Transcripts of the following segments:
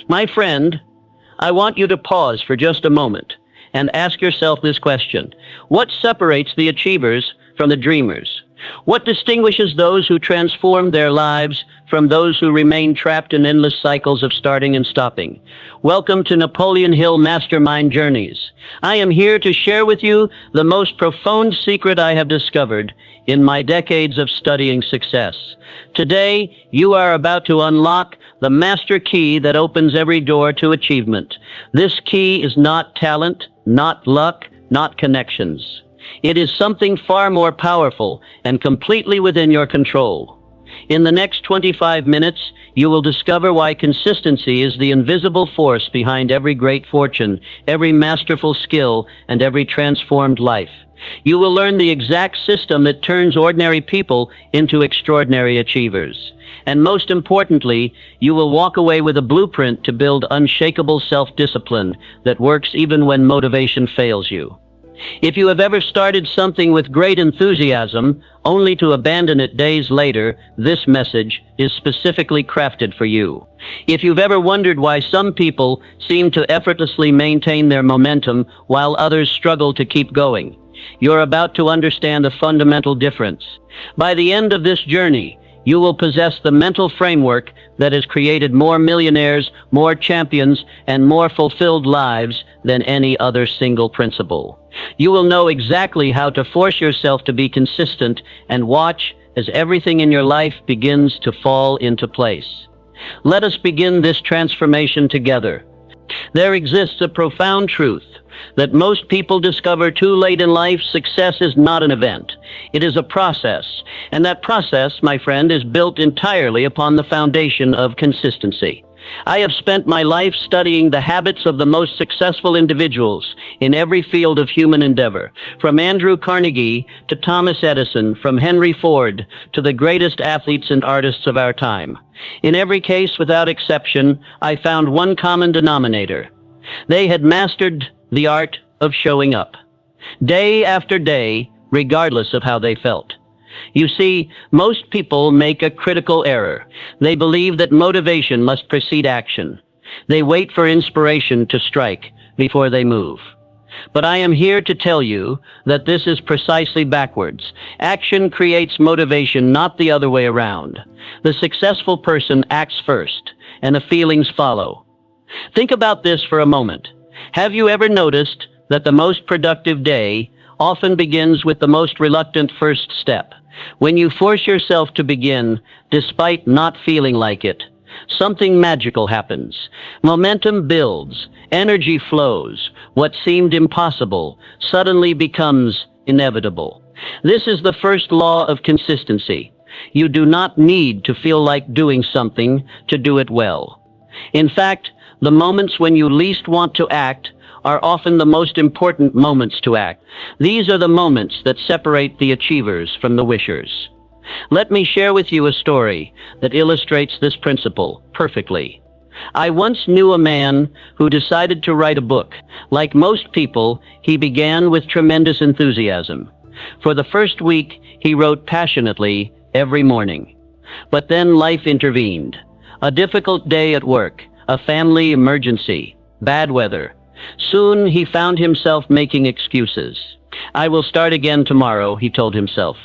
My friend, I want you to pause for just a moment and ask yourself this question. What separates the achievers from the dreamers? What distinguishes those who transform their lives from those who remain trapped in endless cycles of starting and stopping? Welcome to Napoleon Hill Mastermind Journeys. I am here to share with you the most profound secret I have discovered in my decades of studying success. Today, you are about to unlock the master key that opens every door to achievement. This key is not talent, not luck, not connections. It is something far more powerful and completely within your control. In the next 25 minutes, you will discover why consistency is the invisible force behind every great fortune, every masterful skill, and every transformed life. You will learn the exact system that turns ordinary people into extraordinary achievers. And most importantly, you will walk away with a blueprint to build unshakable self-discipline that works even when motivation fails you. If you have ever started something with great enthusiasm, only to abandon it days later, this message is specifically crafted for you. If you've ever wondered why some people seem to effortlessly maintain their momentum while others struggle to keep going, you're about to understand a fundamental difference. By the end of this journey, you will possess the mental framework that has created more millionaires, more champions, and more fulfilled lives than any other single principle. You will know exactly how to force yourself to be consistent and watch as everything in your life begins to fall into place. Let us begin this transformation together. There exists a profound truth that most people discover too late in life. Success is not an event. It is a process. And that process, my friend, is built entirely upon the foundation of consistency. I have spent my life studying the habits of the most successful individuals in every field of human endeavor, from Andrew Carnegie to Thomas Edison, from Henry Ford to the greatest athletes and artists of our time. In every case, without exception, I found one common denominator. They had mastered the art of showing up, day after day, regardless of how they felt. You see, most people make a critical error. They believe that motivation must precede action. They wait for inspiration to strike before they move. But I am here to tell you that this is precisely backwards. Action creates motivation, not the other way around. The successful person acts first, and the feelings follow. Think about this for a moment. Have you ever noticed that the most productive day often begins with the most reluctant first step? When you force yourself to begin, despite not feeling like it, something magical happens. Momentum builds, energy flows. What seemed impossible suddenly becomes inevitable. This is the first law of consistency. You do not need to feel like doing something to do it well. In fact, the moments when you least want to act are often the most important moments to act. These are the moments that separate the achievers from the wishers. Let me share with you a story that illustrates this principle perfectly. I once knew a man who decided to write a book. Like most people, he began with tremendous enthusiasm. For the first week, he wrote passionately every morning. But then life intervened. A difficult day at work, a family emergency, bad weather. Soon he found himself making excuses. I will start again tomorrow, he told himself.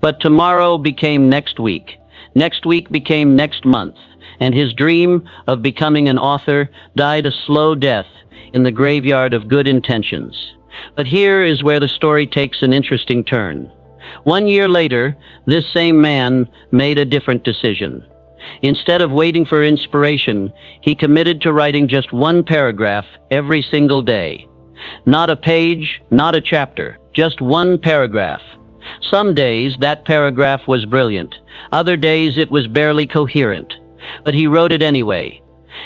But tomorrow became next week. Next week became next month. And his dream of becoming an author died a slow death in the graveyard of good intentions. But here is where the story takes an interesting turn. 1 year later, this same man made a different decision. Instead of waiting for inspiration, he committed to writing just one paragraph every single day. Not a page, not a chapter, just one paragraph. Some days that paragraph was brilliant. Other days it was barely coherent. But he wrote it anyway.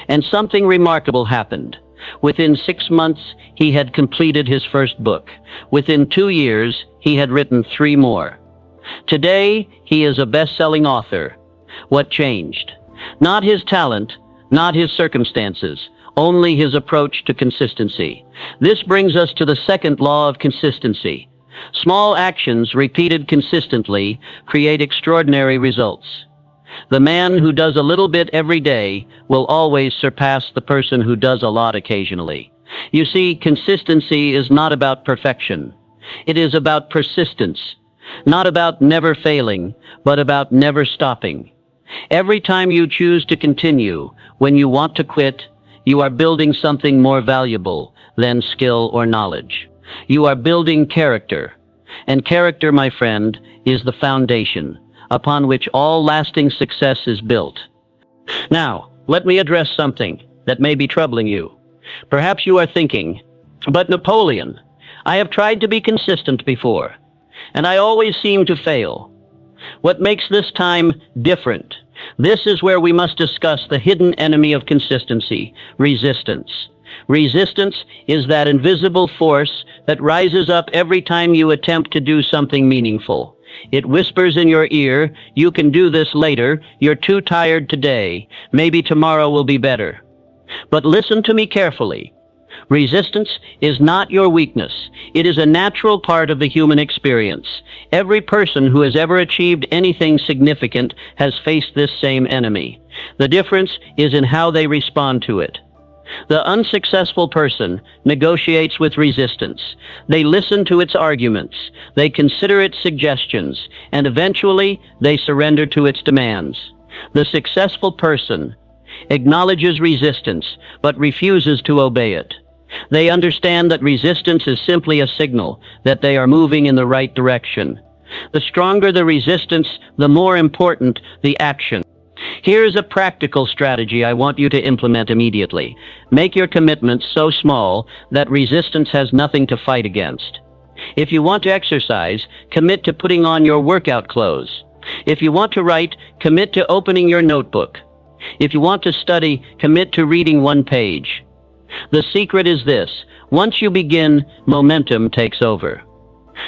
And something remarkable happened. Within 6 months, he had completed his first book. Within 2 years, he had written 3 more. Today, he is a best-selling author. What changed? Not his talent, not his circumstances, only his approach to consistency. This brings us to the second law of consistency. Small actions repeated consistently create extraordinary results. The man who does a little bit every day will always surpass the person who does a lot occasionally. You see, consistency is not about perfection. It is about persistence, not about never failing, but about never stopping. Every time you choose to continue when you want to quit, you are building something more valuable than skill or knowledge. You are building character. And character, my friend, is the foundation upon which all lasting success is built. Now, let me address something that may be troubling you. Perhaps you are thinking, but Napoleon, I have tried to be consistent before, and I always seem to fail. What makes this time different? This is where we must discuss the hidden enemy of consistency, resistance. Resistance is that invisible force that rises up every time you attempt to do something meaningful. It whispers in your ear, "You can do this later, you're too tired today, maybe tomorrow will be better." But listen to me carefully. Resistance is not your weakness. It is a natural part of the human experience. Every person who has ever achieved anything significant has faced this same enemy. The difference is in how they respond to it. The unsuccessful person negotiates with resistance. They listen to its arguments, they consider its suggestions, and eventually they surrender to its demands. The successful person acknowledges resistance, but refuses to obey it. They understand that resistance is simply a signal that they are moving in the right direction. The stronger the resistance, the more important the action. Here's a practical strategy I want you to implement immediately. Make your commitments so small that resistance has nothing to fight against. If you want to exercise, commit to putting on your workout clothes. If you want to write, commit to opening your notebook. If you want to study, commit to reading one page. The secret is this: once you begin, momentum takes over.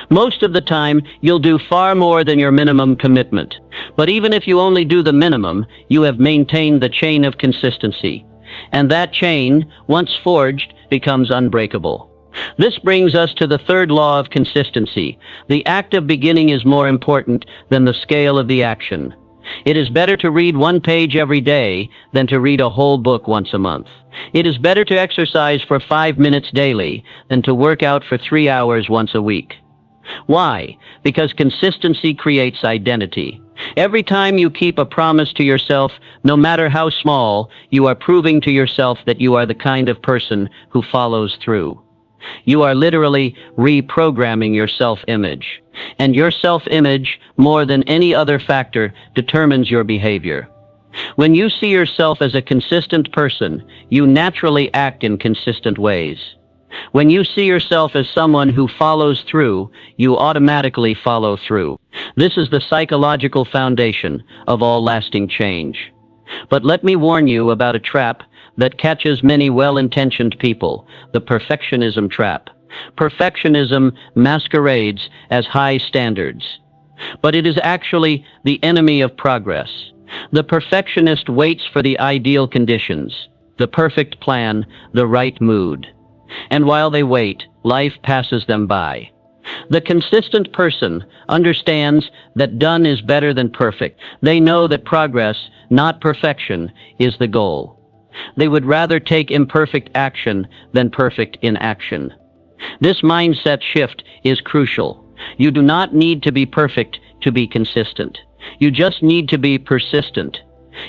Most of the time, you'll do far more than your minimum commitment. But even if you only do the minimum, you have maintained the chain of consistency. And that chain, once forged, becomes unbreakable. This brings us to the third law of consistency. The act of beginning is more important than the scale of the action. It is better to read one page every day than to read a whole book once a month. It is better to exercise for 5 minutes daily than to work out for 3 hours once a week. Why? Because consistency creates identity. Every time you keep a promise to yourself, no matter how small, you are proving to yourself that you are the kind of person who follows through. You are literally reprogramming your self-image. And your self-image, more than any other factor, determines your behavior. When you see yourself as a consistent person, you naturally act in consistent ways. When you see yourself as someone who follows through, you automatically follow through. This is the psychological foundation of all lasting change. But let me warn you about a trap that catches many well-intentioned people, the perfectionism trap. Perfectionism masquerades as high standards, but it is actually the enemy of progress. The perfectionist waits for the ideal conditions, the perfect plan, the right mood. And while they wait, life passes them by. The consistent person understands that done is better than perfect. They know that progress, not perfection, is the goal. They would rather take imperfect action than perfect inaction. This mindset shift is crucial. You do not need to be perfect to be consistent. You just need to be persistent.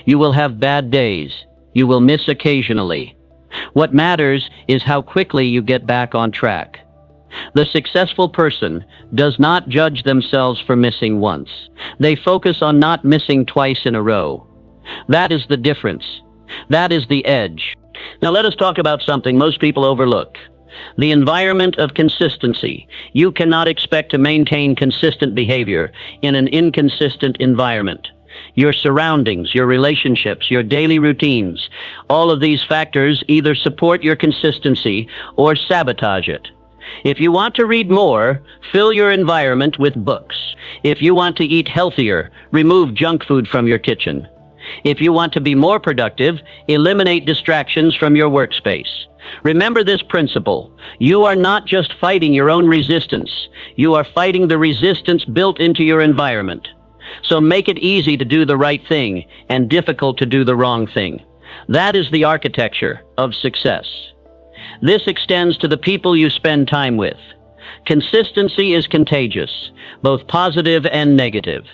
You will have bad days. You will miss occasionally. What matters is how quickly you get back on track. The successful person does not judge themselves for missing once. They focus on not missing twice in a row. That is the difference. That is the edge. Now let us talk about something most people overlook. The environment of consistency. You cannot expect to maintain consistent behavior in an inconsistent environment. Your surroundings, your relationships, your daily routines, all of these factors either support your consistency or sabotage it. If you want to read more, fill your environment with books. If you want to eat healthier, remove junk food from your kitchen. If you want to be more productive, eliminate distractions from your workspace. Remember this principle. You are not just fighting your own resistance. You are fighting the resistance built into your environment. So make it easy to do the right thing and difficult to do the wrong thing. That is the architecture of success. This extends to the people you spend time with. Consistency is contagious, both positive and negative.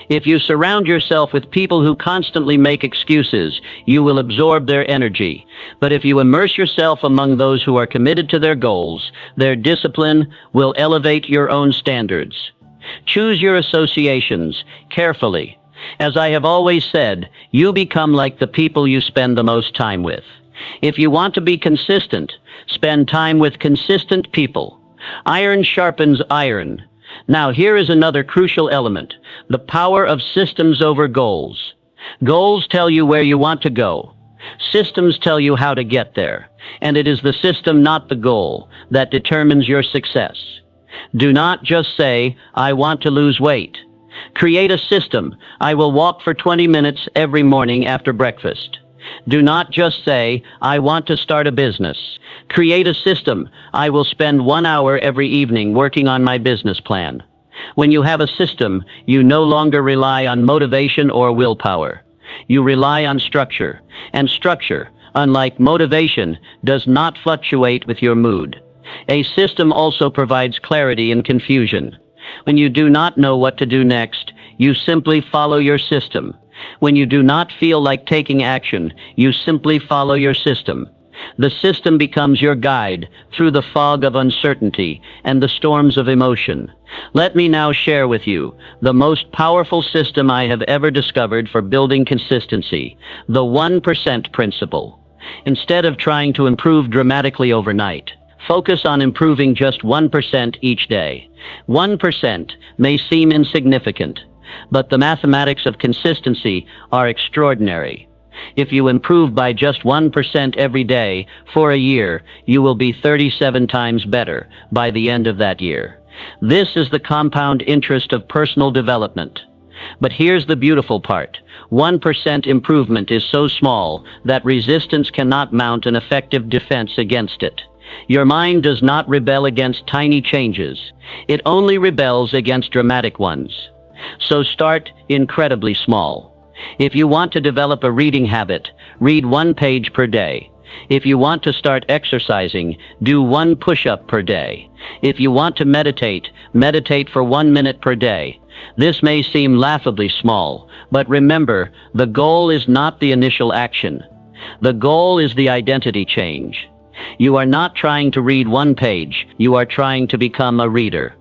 If you surround yourself with people who constantly make excuses, you will absorb their energy. But if you immerse yourself among those who are committed to their goals, their discipline will elevate your own standards. Choose your associations carefully. As I have always said, you become like the people you spend the most time with. If you want to be consistent, spend time with consistent people. Iron sharpens iron. Now, here is another crucial element: the power of systems over goals. Goals tell you where you want to go. Systems tell you how to get there. And it is the system, not the goal, that determines your success. Do not just say, "I want to lose weight." Create a system. "I will walk for 20 minutes every morning after breakfast." Do not just say, "I want to start a business." Create a system. "I will spend 1 hour every evening working on my business plan." When you have a system, you no longer rely on motivation or willpower. You rely on structure. And structure, unlike motivation, does not fluctuate with your mood. A system also provides clarity in confusion. When you do not know what to do next, you simply follow your system. When you do not feel like taking action, you simply follow your system. The system becomes your guide through the fog of uncertainty and the storms of emotion. Let me now share with you the most powerful system I have ever discovered for building consistency: the 1% principle. Instead of trying to improve dramatically overnight, focus on improving just 1% each day. 1% may seem insignificant, but the mathematics of consistency are extraordinary. If you improve by just 1% every day for a year, you will be 37 times better by the end of that year. This is the compound interest of personal development. But here's the beautiful part. 1% improvement is so small that resistance cannot mount an effective defense against it. Your mind does not rebel against tiny changes. It only rebels against dramatic ones. So start incredibly small. If you want to develop a reading habit, read 1 page per day. If you want to start exercising, do 1 push-up per day. If you want to meditate, meditate for 1 minute per day. This may seem laughably small, but remember, the goal is not the initial action. The goal is the identity change. You are not trying to read 1 page, you are trying to become a reader.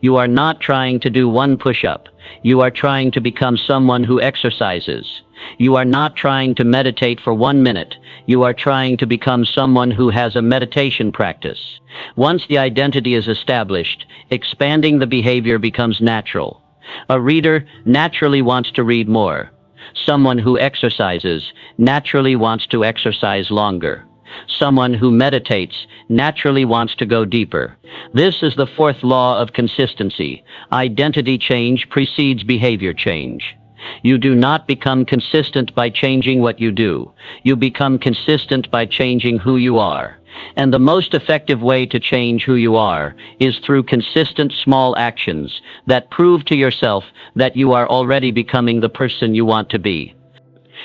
You are not trying to do 1 push-up. You are trying to become someone who exercises. You are not trying to meditate for 1 minute. You are trying to become someone who has a meditation practice. Once the identity is established, expanding the behavior becomes natural. A reader naturally wants to read more. Someone who exercises naturally wants to exercise longer. Someone who meditates naturally wants to go deeper. This is the 4th law of consistency. Identity change precedes behavior change. You do not become consistent by changing what you do. You become consistent by changing who you are. And the most effective way to change who you are is through consistent small actions that prove to yourself that you are already becoming the person you want to be.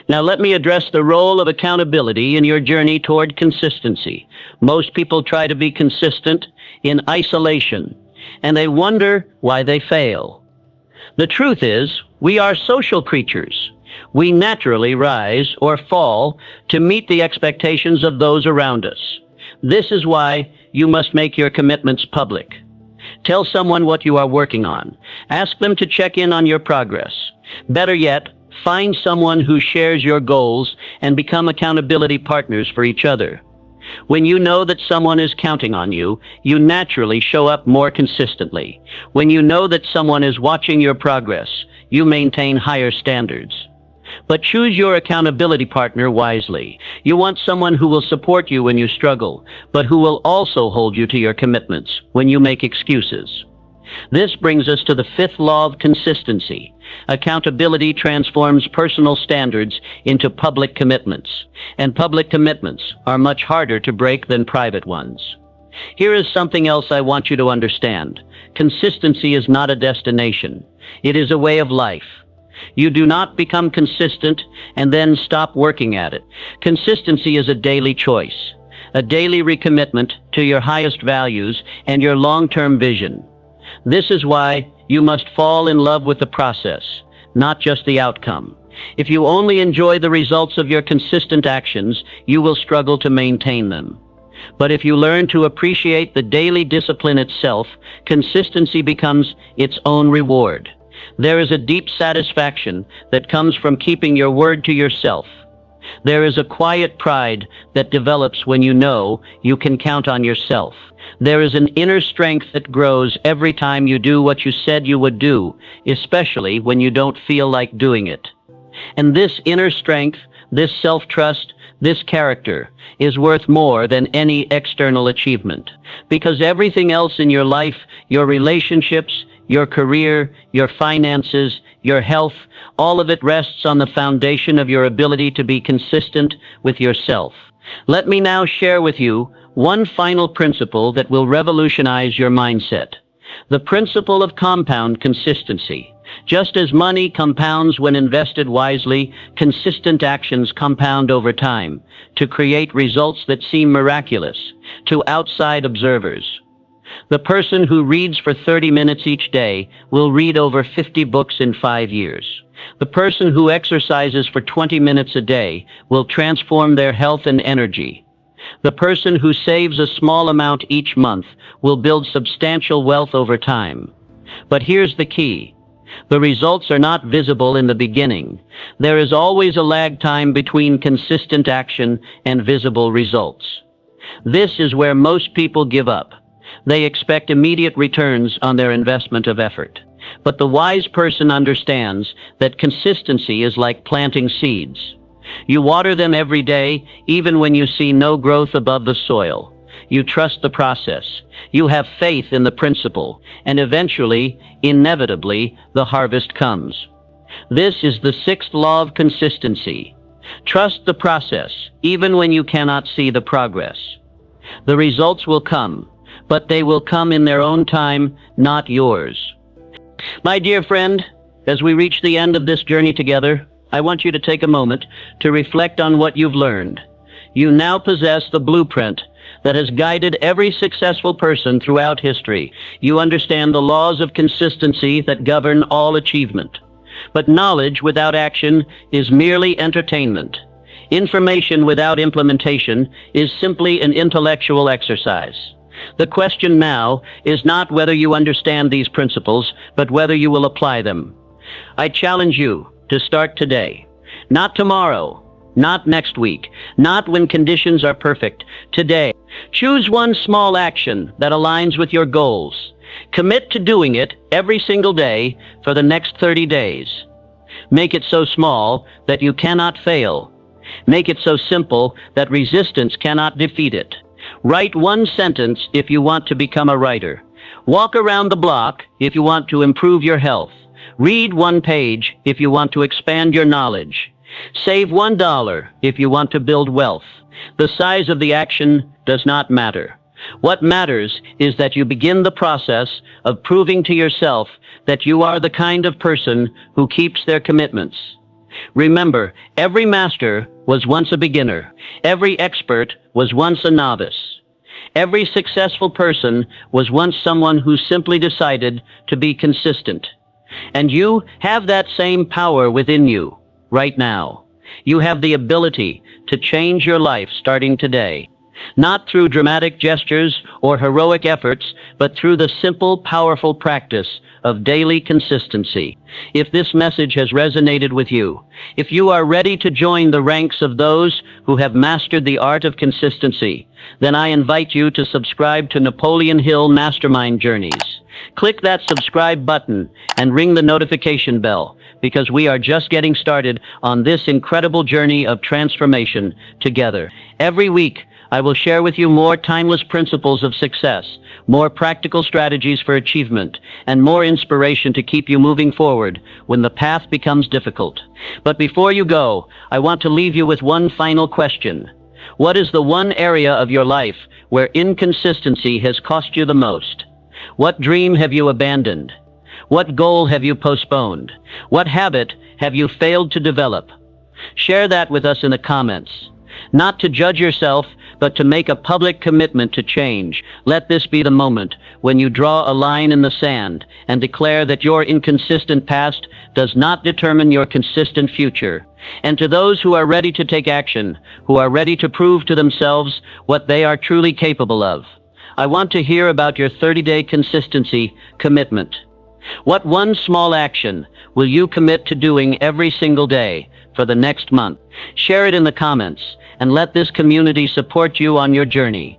Now let me address the role of accountability in your journey toward consistency. Most people try to be consistent in isolation, and they wonder why they fail. The truth is, we are social creatures. We naturally rise or fall to meet the expectations of those around us. This is why you must make your commitments public. Tell someone what you are working on. Ask them to check in on your progress. Better yet, find someone who shares your goals and become accountability partners for each other. When you know that someone is counting on you, you naturally show up more consistently. When you know that someone is watching your progress, you maintain higher standards. But choose your accountability partner wisely. You want someone who will support you when you struggle, but who will also hold you to your commitments when you make excuses. This brings us to the 5th law of consistency. Accountability transforms personal standards into public commitments, and public commitments are much harder to break than private ones. Here is something else I want you to understand. Consistency is not a destination. It is a way of life. You do not become consistent and then stop working at it. Consistency is a daily choice, a daily recommitment to your highest values and your long-term vision. This is why you must fall in love with the process, not just the outcome. If you only enjoy the results of your consistent actions, you will struggle to maintain them. But if you learn to appreciate the daily discipline itself, consistency becomes its own reward. There is a deep satisfaction that comes from keeping your word to yourself. There is a quiet pride that develops when you know you can count on yourself. There is an inner strength that grows every time you do what you said you would do, especially when you don't feel like doing it. And this inner strength, this self-trust, this character is worth more than any external achievement. Because everything else in your life, your relationships, your career, your finances, your health, all of it rests on the foundation of your ability to be consistent with yourself. Let me now share with you one final principle that will revolutionize your mindset. The principle of compound consistency. Just as money compounds when invested wisely, consistent actions compound over time to create results that seem miraculous to outside observers. The person who reads for 30 minutes each day will read over 50 books in 5 years. The person who exercises for 20 minutes a day will transform their health and energy. The person who saves a small amount each month will build substantial wealth over time. But here's the key. The results are not visible in the beginning. There is always a lag time between consistent action and visible results. This is where most people give up. They expect immediate returns on their investment of effort. But the wise person understands that consistency is like planting seeds. You water them every day, even when you see no growth above the soil. You trust the process. You have faith in the principle, and eventually, inevitably, the harvest comes. This is the sixth law of consistency. Trust the process, even when you cannot see the progress. The results will come, but they will come in their own time, not yours. My dear friend, as we reach the end of this journey together, I want you to take a moment to reflect on what you've learned. You now possess the blueprint that has guided every successful person throughout history. You understand the laws of consistency that govern all achievement. But knowledge without action is merely entertainment. Information without implementation is simply an intellectual exercise. The question now is not whether you understand these principles, but whether you will apply them. I challenge you to start today, not tomorrow, not next week, not when conditions are perfect. Today, choose one small action that aligns with your goals. Commit to doing it every single day for the next 30 days. Make it so small that you cannot fail. Make it so simple that resistance cannot defeat it. Write one sentence if you want to become a writer. Walk around the block if you want to improve your health. Read one page if you want to expand your knowledge. Save $1 if you want to build wealth. The size of the action does not matter. What matters is that you begin the process of proving to yourself that you are the kind of person who keeps their commitments. Remember, every master was once a beginner. Every expert was once a novice. Every successful person was once someone who simply decided to be consistent. And you have that same power within you right now. You have the ability to change your life starting today. Not through dramatic gestures or heroic efforts, but through the simple, powerful practice of daily consistency. If this message has resonated with you, if you are ready to join the ranks of those who have mastered the art of consistency, then I invite you to subscribe to Napoleon Hill Mastermind Journeys. Click that subscribe button and ring the notification bell, because we are just getting started on this incredible journey of transformation together. Every week, I will share with you more timeless principles of success, more practical strategies for achievement, and more inspiration to keep you moving forward when the path becomes difficult. But before you go, I want to leave you with one final question. What is the one area of your life where inconsistency has cost you the most? What dream have you abandoned? What goal have you postponed? What habit have you failed to develop? Share that with us in the comments. Not to judge yourself, but to make a public commitment to change. Let this be the moment when you draw a line in the sand and declare that your inconsistent past does not determine your consistent future. And to those who are ready to take action, who are ready to prove to themselves what they are truly capable of, I want to hear about your 30-day consistency commitment. What one small action will you commit to doing every single day for the next month? Share it in the comments and let this community support you on your journey.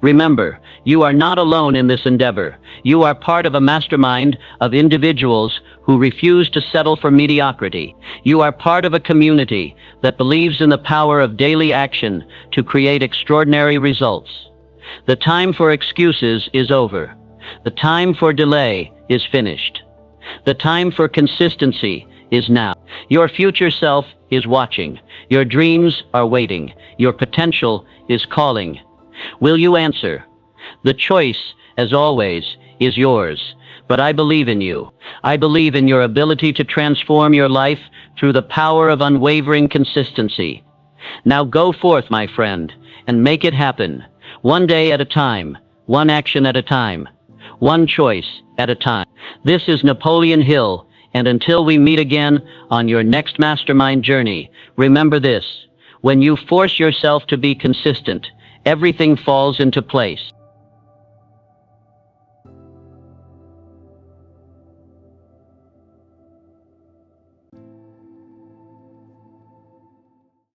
Remember, you are not alone in this endeavor. You are part of a mastermind of individuals who refuse to settle for mediocrity. You are part of a community that believes in the power of daily action to create extraordinary results. The time for excuses is over. The time for delay is finished. The time for consistency is now. Your future self is watching. Your dreams are waiting. Your potential is calling. Will you answer? The choice, as always, is yours. But I believe in you. I believe in your ability to transform your life through the power of unwavering consistency. Now go forth, my friend, and make it happen. One day at a time, one action at a time, one choice at a time. This is Napoleon Hill, and until we meet again on your next mastermind journey, remember this: when you force yourself to be consistent, everything falls into place.